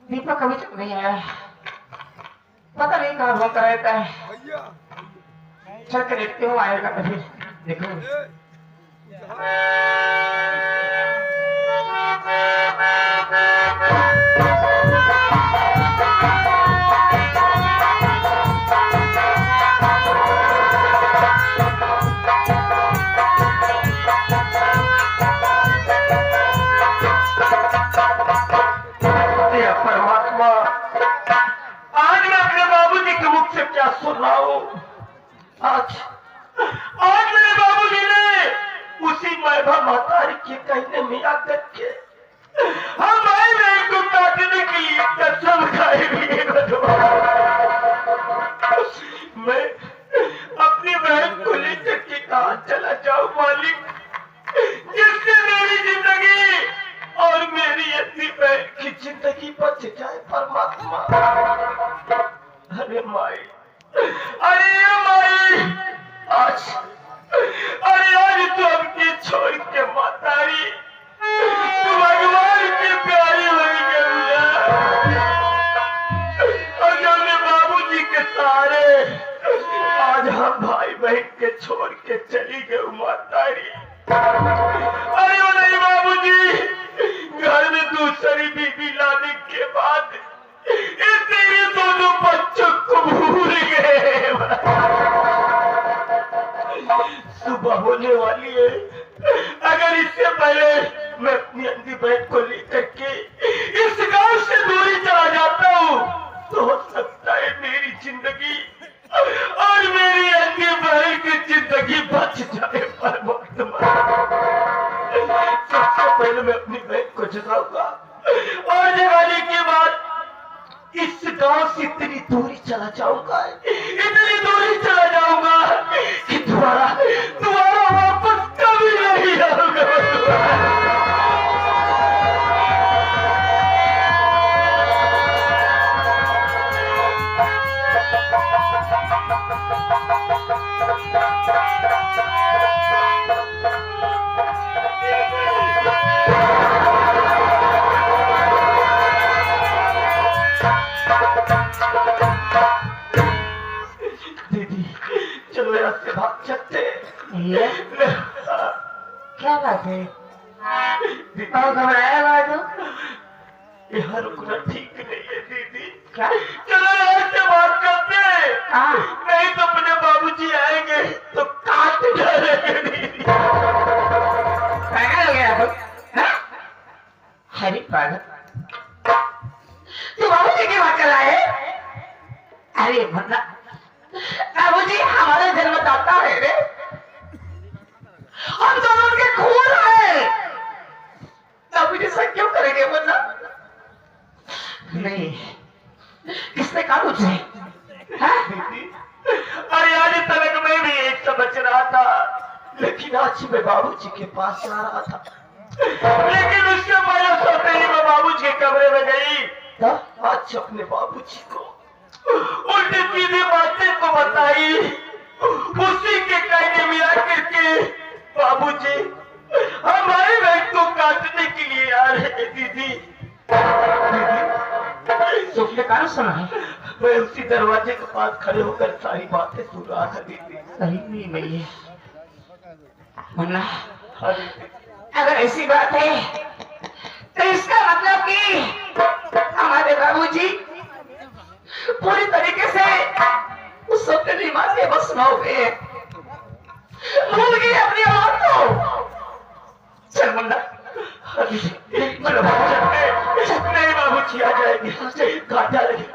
दीपक अभी तक नहीं आया, पता नहीं कहाँ घूमता रहता है। चल के देखते हो आएगा कभी। देखो परमात्मा, आज मैं अपने बाबूजी के मुख से क्या सुन रहा हूँ। आज मेरे बाबूजी ने उसी मैभा महतारी के कहने में आकर के हम भाई बहन को काटने के लिए कसम खाए भी। मैं अपनी बहन को लेकर के कहाँ चला जाऊँ मालिक, जिससे मेरी जिंदगी और मेरी अपनी बहन की जिंदगी बच जाए परमात्मा। अरे माई, अरे माई, आज तो हमके छोड़ के मातारी तू भगवान की प्यारी बन गई और जो अपने बाबूजी के सहारे आज हम भाई बहन के छोड़ के चली गए मातारी। अरे नहीं बाबूजी, घर में दूसरी बीबी लाने के बाद तेरे दोनों बच्चों को भूल गए। सुबह होने वाली है, अगर इससे पहले मैं अपनी अंधी बहन को लेकर के इस गांव से दूरी चला जाता हूँ तो हो सकता है मेरी जिंदगी और मेरी अंधी बहन की जिंदगी बच जाए। परमात्मा, सबसे पहले मैं अपनी बहन को जगाऊंगा और जगाने के बाद इस गांव से इतनी दूरी चला जाऊंगा, इतनी दूरी चला जाऊंगा कि दोबारा वापस कभी नहीं आऊंगा। भाग सकते क्या बात है? घबराया बात यहाँ रुकना ठीक नहीं है दीदी। क्या? चलो यहाँ से बात करते हैं, नहीं तो अपने बाबूजी आएंगे तो काट डालेंगे दीदी। पागल हो गया हरी पागल, तू बाबूजी की बात कर रहा है? अरे भला बाबूजी हमारे जन्मदाता है रे, हम दोनों के खून है। बाबूजी से क्यों करेंगे वरना? नहीं, किसने कहा मुझे? अरे आज तक मैं भी एक समझ रहा था, लेकिन आज मैं बाबूजी के पास आ रहा था, लेकिन उसके पहले सोते ही मैं बाबूजी के कमरे में गई तो आज अपने बाबूजी को उल्टी सीधी बातें को बताई, उसी के कहने में आकर के बाबूजी हमारे बहन को काटने के लिए आ रहे हैं दीदी। तुमने कहा सुना है? मैं उसी दरवाजे के पास खड़े होकर सारी बातें सुन रहा था दीदी। सही नहीं है मुन्ना, अगर ऐसी बात है तो इसका मतलब कि हमारे बाबूजी पूरी तरीके से उस सपने मार के बस न हो गए, भूल गए अपनी औलाद को। चल मुन्ना, नहीं बाबूजी आ जाएंगे, कहाँ जा रहे?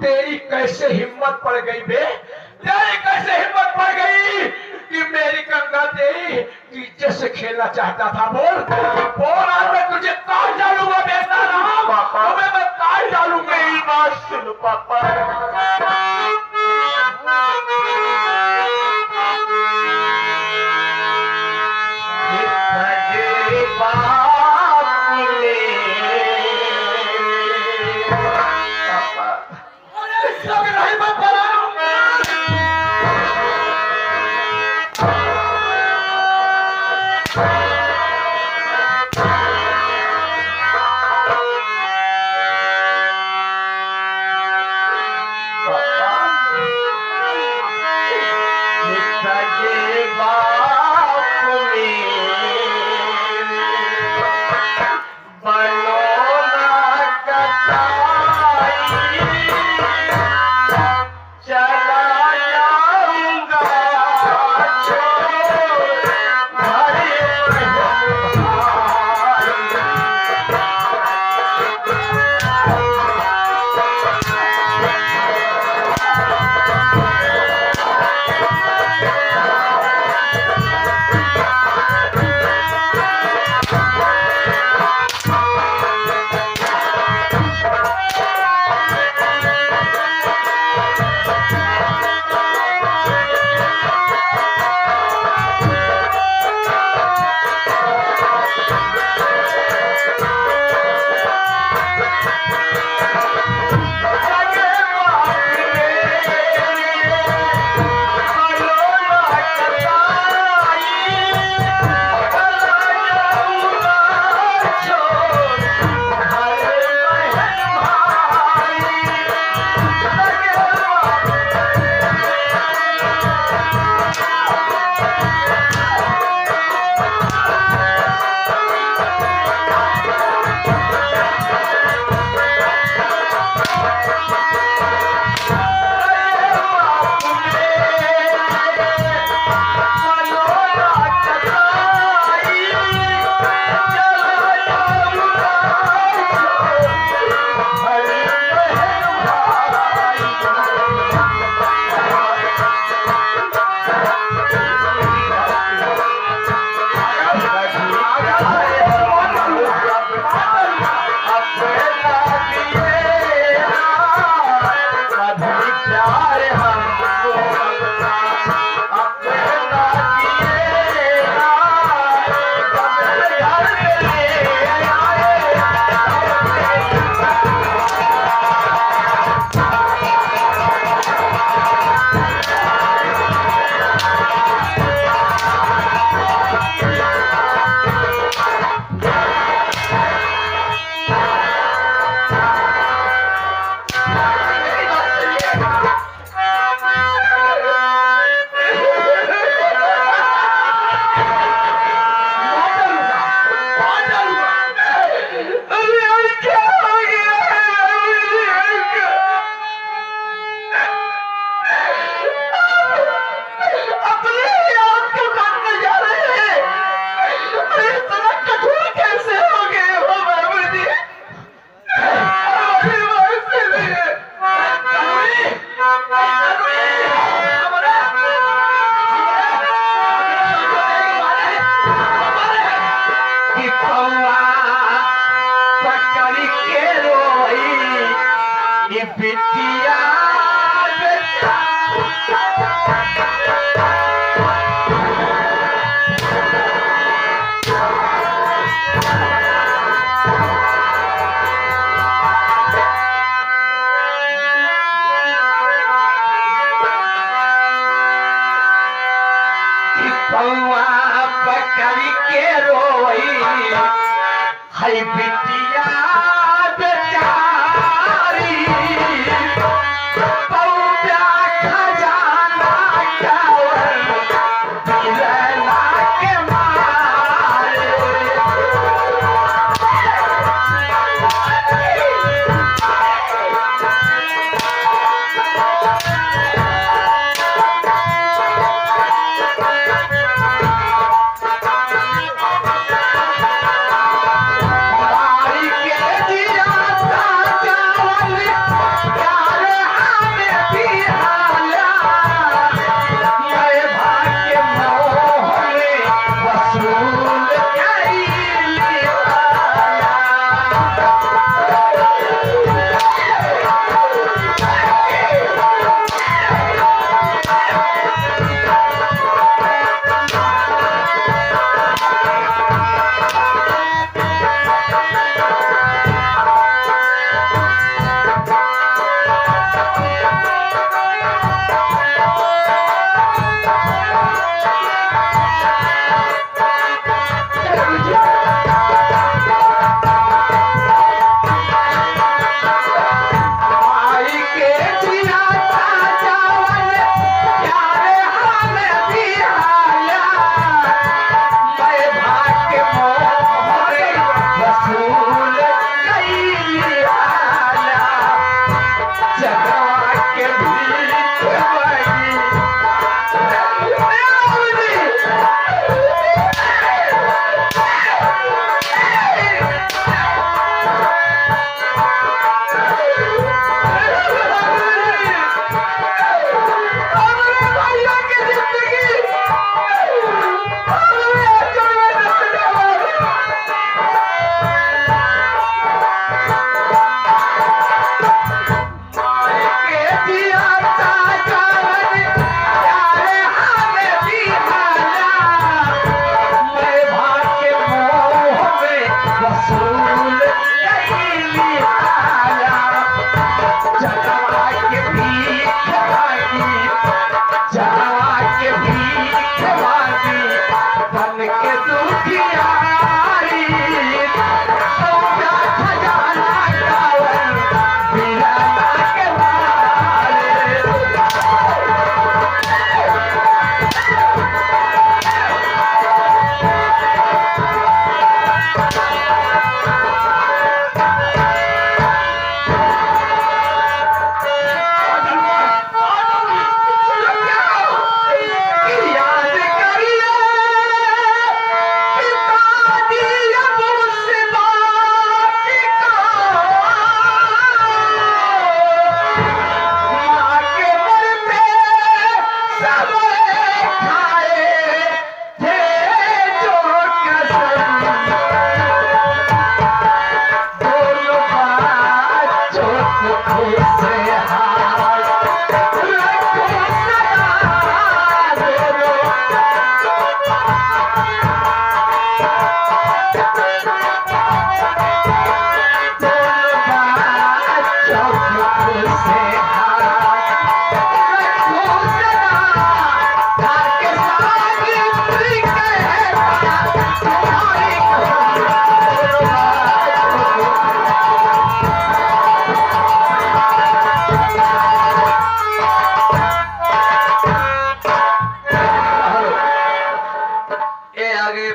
तेरी कैसे हिम्मत पड़ गई बे? तेरी कैसे हिम्मत पड़ गई कि मेरी गंगा तेरी इज्जत से खेलना चाहता था? बोल बोल, आज मैं तुझे काट डालूंगा बेटा राम, तुम्हें मैं काट डालूंगा। मेरी बात सुनो पापा, पकड़ के रोई है बिटिया बेचारी, पौधा खजाना चावल दिलना के मारे। बारी के दिया चावल प्यारे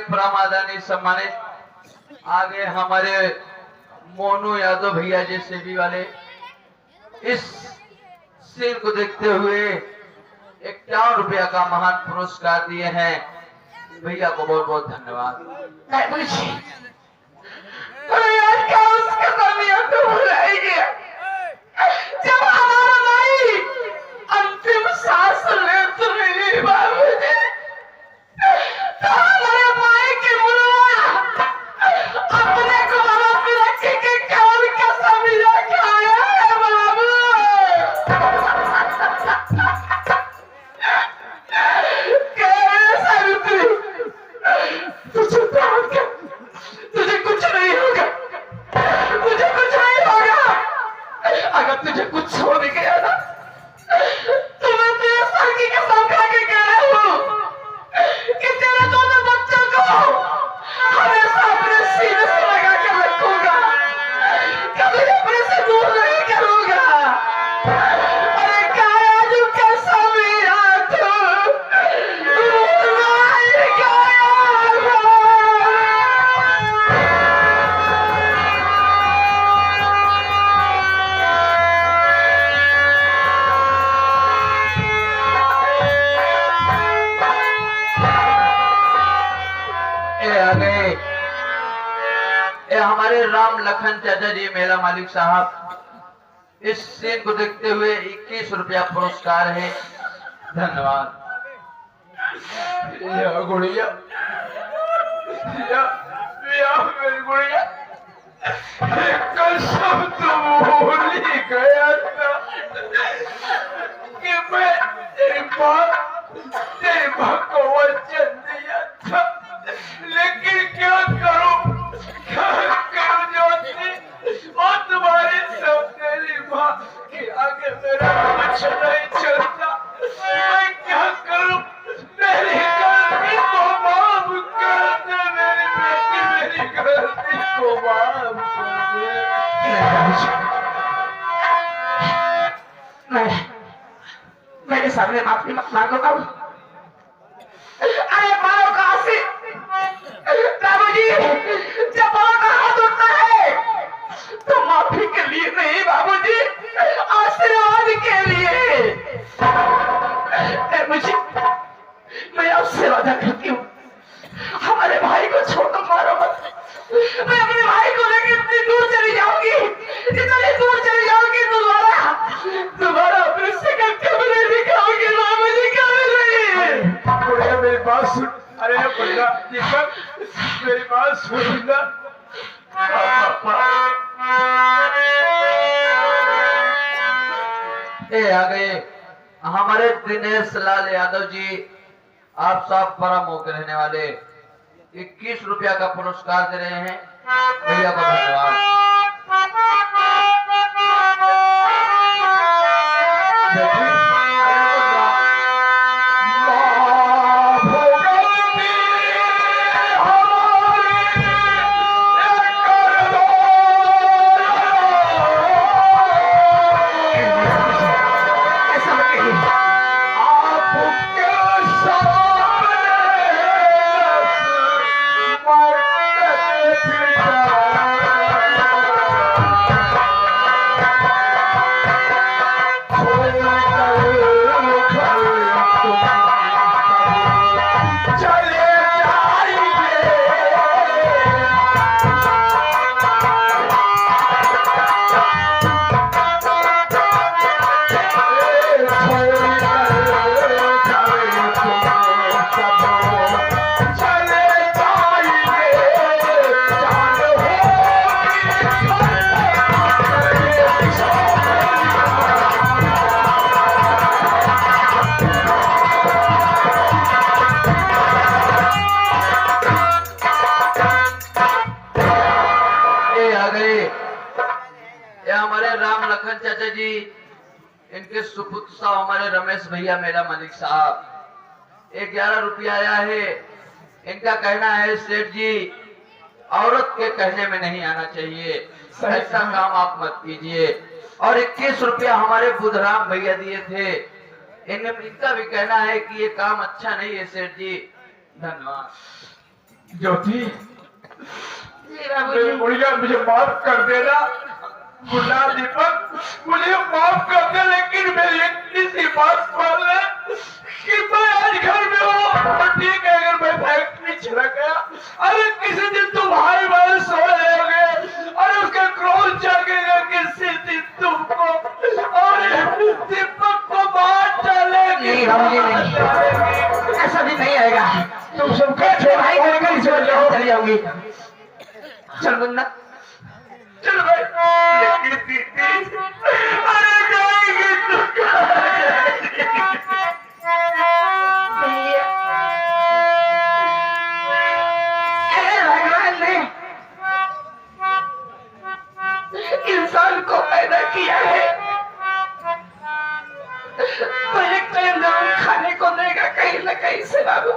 परम आदरणीय सम्मानित आगे हमारे मोनू यादव भैया जी सेवी वाले इस सीन को देखते हुए 51 रुपया का महान पुरस्कार दिए हैं। भैया को बहुत बहुत धन्यवाद। अरे यार क्या उसके कमियां तो भुलाएगी जब हमारा भाई अंतिम सांस लेते रही बाबूजी तो हमारे भाई की मुर्गा अपने को बाबा रखे के कौन का समझा के आया है बाबू। तुझे तुझे कुछ नहीं होगा, तुझे कुछ नहीं होगा। अगर तुझे कुछ हो भी गया ना तो मैं तेरे सर की कसम खा के कह रहा हूँ कि तेरे दोनों बच्चों को हमेशा अपने सीने से लगा के रखूंगा, कभी अपने से दूर नहीं करूंगा। अरे काया कैसा मेरा तू हमारे राम लखन चाचा जी मेला मालिक साहब इस सीन को देखते हुए 21 रुपया पुरस्कार है। धन्यवाद। या गुड़िया या मेरी गुड़िया कसम तुम भूल ही गया था कि मैं तेरी माँ को वचन दिया था, लेकिन क्या करूं ज्योति और तुम्हारी सौतेली माँ के आगे मेरा कुछ नहीं चलता। मैं क्या करूं, मेरी गलती को माफ कर दे मेरी बेटी, मेरी गलती को माफ कर दे। मेरे सामने माफी मत मांगो बाबू। अरे मारो काशी बाबूजी, जब बाबा का हाथ उठता है तो माफी के लिए नहीं बाबूजी, आशीर्वाद के लिए। मुझे मैं आपसे वादा करती हूँ हमारे भाई को छोड़ो, मारो मत। मैं अपने भाई को लेकर इतनी दूर चली जाऊंगी, इतनी दूर चली जाऊंगी, दोबारा अपने सिकल कमरे दिखाओगी बाबूजी। कभी मेरी बात सुन। अरे बंदा दीपक मेरी बात सुन ना। आ गए हमारे दिनेश लाल यादव जी, आप सब परम होकर रहने वाले 21 रुपया का पुरस्कार दे रहे हैं। भैया को धन्यवाद। चाचा जी, इनके सुपुत्र साहब हमारे रमेश भैया मेरा मालिक साहब 11 रुपया आया है। इनका कहना है सेठ जी औरत के कहने में नहीं आना चाहिए, ऐसा काम आप मत कीजिए। और 21 रुपया हमारे बुधराम भैया दिए थे। इनका भी कहना है कि ये काम अच्छा नहीं है सेठ जी। धन्यवाद। ज्योति, जी बाबूजी। बुढ़िया मुझे माफ कर देना। मुन्ना दीपक मुझे माफ कर दे, लेकिन मेरी इतनी सी बात मान ले कि मैं आज घर में हूँ और ठीक है, अगर मैं फैक्ट्री चला गया, अरे किसी दिन तुम भाई भाई सो रहोगे और उसका क्रोध जागेगा, किसी दिन तुमको और दीपक को मार डालेगी। नहीं बाबूजी नहीं, ऐसा भी नहीं आएगा। तुम सबको भाई करेगा, इस बार चली जाऊंगी। चल मुन्ना चल भाई। लेकिन दीदी, अरे जाएगी तो भगवान ने इंसान को पैदा किया है तो एक टाइम जरूर खाने को देगा कहीं न कहीं से बाबू।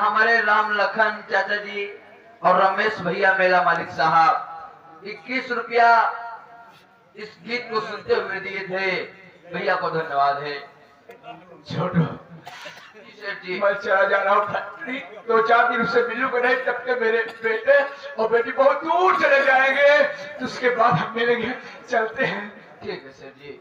हमारे राम लखन चाचा जी और रमेश भैया मेला मालिक साहब 21 रुपया इस गीत को सुनते हुए दिए थे। भैया को धन्यवाद है। छोटो, सेठ जी मैं चला जा रहा हूँ फैक्ट्री, 2-4 दिन से मिलूंगा नहीं, तब तक मेरे बेटे और बेटी बहुत दूर चले जाएंगे, तो उसके बाद हम मिलेंगे। चलते हैं। ठीक है सेठ जी।